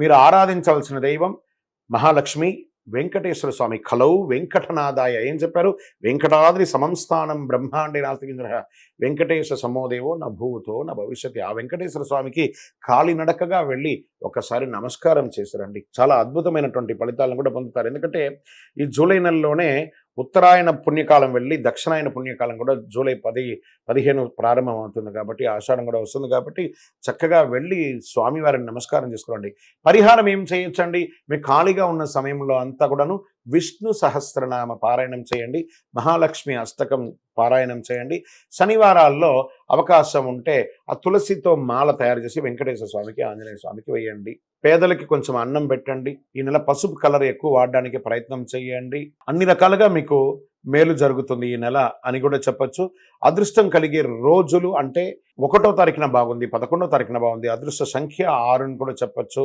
మీరు ఆరాధించవలసిన దైవం మహాలక్ష్మి, వెంకటేశ్వర స్వామి. కలౌ వెంకటనాదాయ ఏం చెప్పారు? వెంకటాద్రి సమంస్థానం బ్రహ్మాండే నాస్తికింద్ర వెంకటేశ సమోదేవో నా భూతో నా భవిష్యత్తు. ఆ వెంకటేశ్వర స్వామికి కాలినడకగా వెళ్ళి ఒకసారి నమస్కారం చేశారండి. చాలా అద్భుతమైనటువంటి ఫలితాలను కూడా పొందుతారు. ఎందుకంటే ఈ జూలై నెలలోనే ఉత్తరాయణ పుణ్యకాలం వెళ్ళి దక్షిణాయన పుణ్యకాలం కూడా జూలై 10-15 ప్రారంభం అవుతుంది కాబట్టి, ఆషాఢం కూడా వస్తుంది కాబట్టి చక్కగా వెళ్ళి స్వామివారిని నమస్కారం చేసుకోండి. పరిహారం ఏం చేయొచ్చండి? మీకు ఖాళీగా ఉన్న సమయంలో అంతా కూడాను విష్ణు సహస్రనామ పారాయణం చేయండి, మహాలక్ష్మి అష్టకం పారాయణం చేయండి. శనివారాల్లో అవకాశం ఉంటే ఆ తులసితో మాల తయారు చేసి వెంకటేశ్వర స్వామికి, ఆంజనేయ స్వామికి వేయండి. పేదలకి కొంచెం అన్నం పెట్టండి. ఈ నెల పసుపు కలర్ ఎక్కువ వాడడానికి ప్రయత్నం చేయండి. అన్ని రకాలుగా మీకు మేలు జరుగుతుంది ఈ నెల అని కూడా చెప్పొచ్చు. అదృష్టం కలిగే రోజులు అంటే 1వ తారీఖున బాగుంది, 11వ తారీఖున బాగుంది. అదృష్ట సంఖ్య 6 అని కూడా చెప్పొచ్చు.